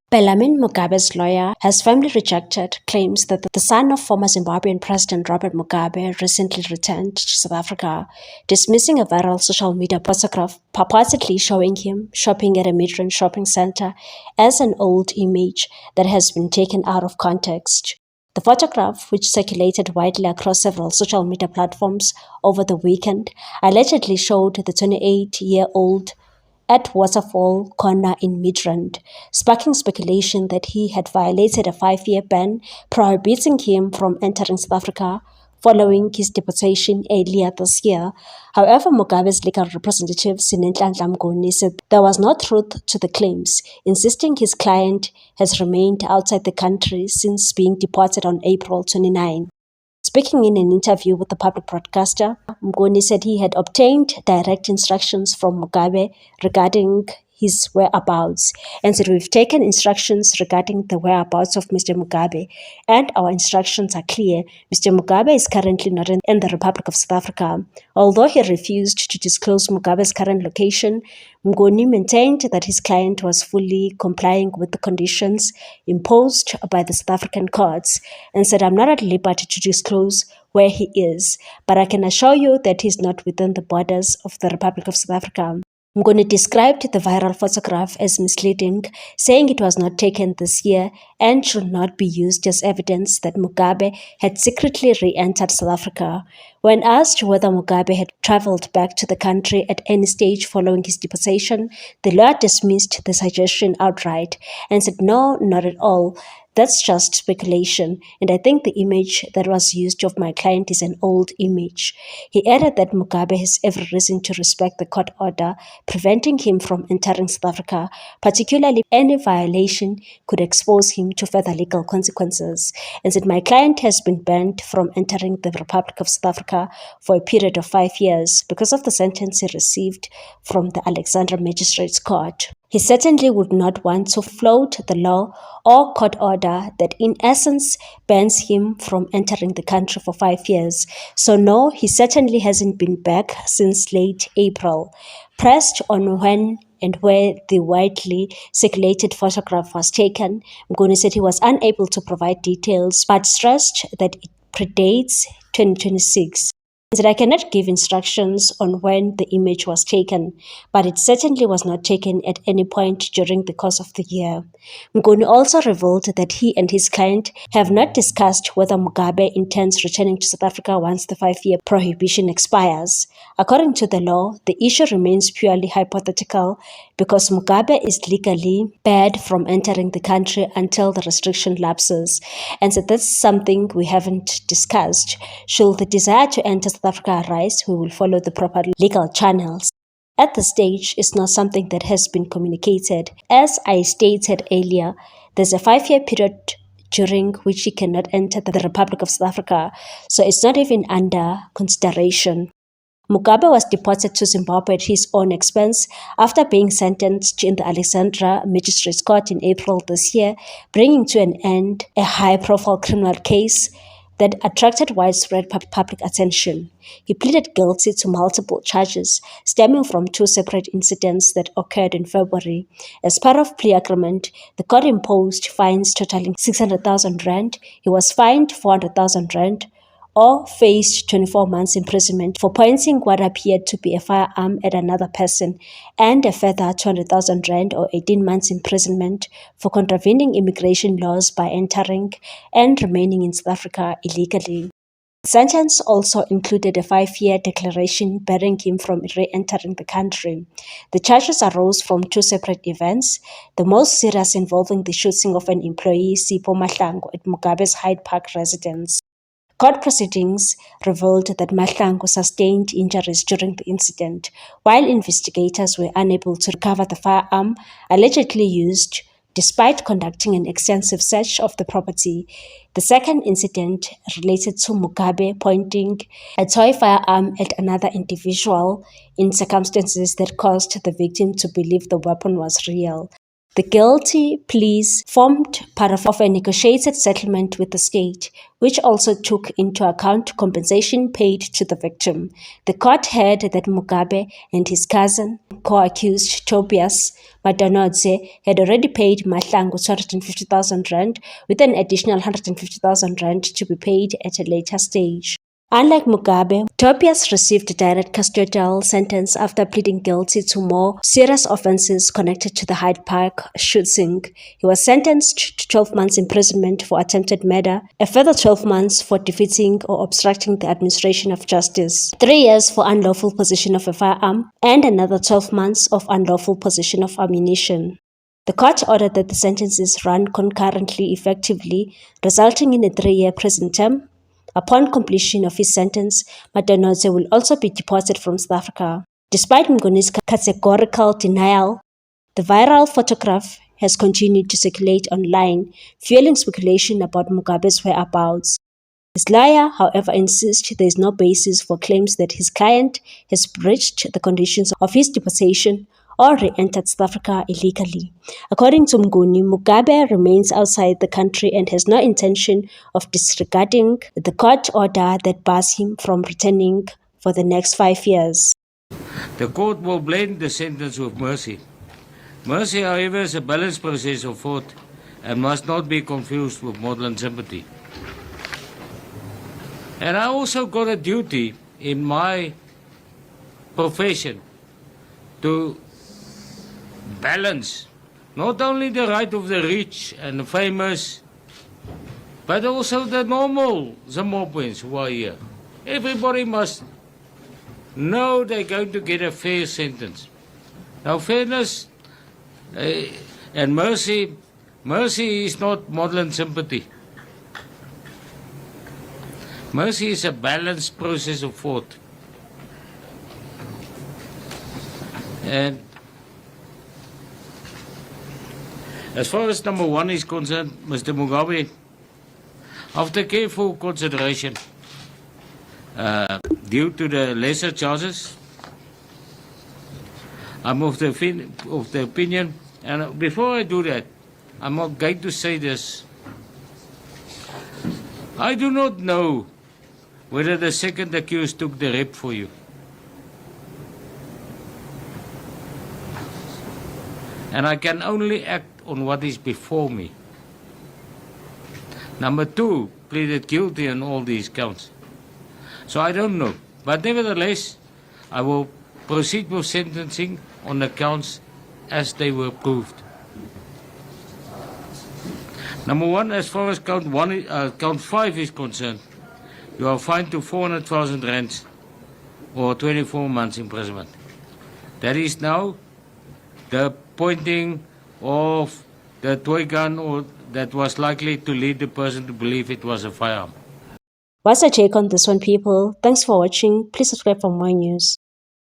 Bellarmine Mugabe's lawyer has firmly rejected claims that the son of former Zimbabwean President Robert Mugabe recently returned to South Africa, dismissing a viral social media photograph purportedly showing him shopping at a Midrand shopping center as an old image that has been taken out of context. The photograph, which circulated widely across several social media platforms over the weekend, allegedly showed the 28-year-old at Waterfall Corner in Midrand, sparking speculation that he had violated a 5-year ban prohibiting him from entering South Africa following his deportation earlier this year. However, Mugabe's legal representative, Sinenhlanhla Mnguni, said there was no truth to the claims, insisting his client has remained outside the country since being deported on April 29. Speaking in an interview with the public broadcaster, Mnguni said he had obtained direct instructions from Mugabe regarding his whereabouts and said, "We've taken instructions regarding the whereabouts of Mr. Mugabe, and our instructions are clear. Mr. Mugabe is currently not in the Republic of South Africa." Although he refused to disclose Mugabe's current location, Mnguni maintained that his client was fully complying with the conditions imposed by the South African courts and said, "I'm not at liberty to disclose where he is, but I can assure you that he's not within the borders of the Republic of South Africa." Mnguni described the viral photograph as misleading, saying it was not taken this year and should not be used as evidence that Mugabe had secretly re-entered South Africa. When asked whether Mugabe had traveled back to the country at any stage following his deportation, the lawyer dismissed the suggestion outright and said, "No, not at all. That's just speculation, and I think the image that was used of my client is an old image." He added that Mugabe has every reason to respect the court order preventing him from entering South Africa, particularly any violation could expose him to further legal consequences, and said, "My client has been banned from entering the Republic of South Africa for a period of 5 years because of the sentence he received from the Alexandra Magistrates Court." He certainly would not want to float the law or court order that in essence bans him from entering the country for 5 years. So no, he certainly hasn't been back since late April. Pressed on when and where the widely circulated photograph was taken, Mnguni said he was unable to provide details but stressed that it predates 2026. He said, "I cannot give instructions on when the image was taken, but it certainly was not taken at any point during the course of the year." Mnguni also revealed that he and his client have not discussed whether Mugabe intends returning to South Africa once the 5-year prohibition expires. According to the law, the issue remains purely hypothetical because Mugabe is legally barred from entering the country until the restriction lapses, and so that's something we haven't discussed. Should the desire to enter South Africa arise, we will follow the proper legal channels. At this stage, it's not something that has been communicated. As I stated earlier, there's a 5-year period during which he cannot enter the Republic of South Africa, so it's not even under consideration. Mugabe was deported to Zimbabwe at his own expense after being sentenced in the Alexandra Magistrates Court in April this year, bringing to an end a high-profile criminal case that attracted widespread public attention. He pleaded guilty to multiple charges stemming from 2 separate incidents that occurred in February. As part of plea agreement, the court imposed fines totaling 600,000 rand. He was fined 400,000 rand or faced 24 months imprisonment for pointing what appeared to be a firearm at another person, and a further 200,000 rand or 18 months imprisonment for contravening immigration laws by entering and remaining in South Africa illegally. The sentence also included a 5-year declaration barring him from re-entering the country. The charges arose from 2 separate events, the most serious involving the shooting of an employee, Sipho Mahlangu, at Mugabe's Hyde Park residence. Court proceedings revealed that Mahlangu sustained injuries during the incident, while investigators were unable to recover the firearm allegedly used despite conducting an extensive search of the property. The second incident related to Mugabe pointing a toy firearm at another individual in circumstances that caused the victim to believe the weapon was real. The guilty pleas formed part of a negotiated settlement with the state, which also took into account compensation paid to the victim. The court heard that Mugabe and his cousin, co-accused Tobias Madonodze, had already paid Mahlangu 250,000 rand, with an additional 150,000 rand to be paid at a later stage. Unlike Mugabe, Tobias received a direct custodial sentence after pleading guilty to more serious offenses connected to the Hyde Park shooting. He was sentenced to 12 months imprisonment for attempted murder, a further 12 months for defeating or obstructing the administration of justice, 3 years for unlawful possession of a firearm, and another 12 months of unlawful possession of ammunition. The court ordered that the sentences run concurrently effectively, resulting in a 3-year prison term. Upon completion of his sentence, Madonodze will also be deported from South Africa. Despite Mngoni's categorical denial, the viral photograph has continued to circulate online, fueling speculation about Mugabe's whereabouts. His lawyer, however, insists there is no basis for claims that his client has breached the conditions of his deportation or re-entered South Africa illegally. According to Mngoni, Mugabe remains outside the country and has no intention of disregarding the court order that bars him from returning for the next 5 years. The court will blend the sentence with mercy. Mercy, however, is a balanced process of thought and must not be confused with maudlin sympathy. And I also got a duty in my profession to balance not only the right of the rich and the famous, but also the normal Zimbabweans who are here. Everybody must know they're going to get a fair sentence. Now, fairness and mercy is not maudlin sympathy. Mercy is a balanced process of thought. And as far as number 1 is concerned, Mr. Mugabe, after careful consideration, due to the lesser charges, I'm of the opinion, and before I do that, I'm not going to say this. I do not know whether the second accused took the rep for you. And I can only act on what is before me. Number 2 pleaded guilty on all these counts. So I don't know. But nevertheless, I will proceed with sentencing on the counts as they were proved. Number 1, as far as count 5 is concerned, you are fined to 400,000 rands or 24 months imprisonment. That is now the pointing of the toy gun or that was likely to lead the person to believe it was a firearm. What's your take on this one, people? Thanks for watching. Please subscribe for more news.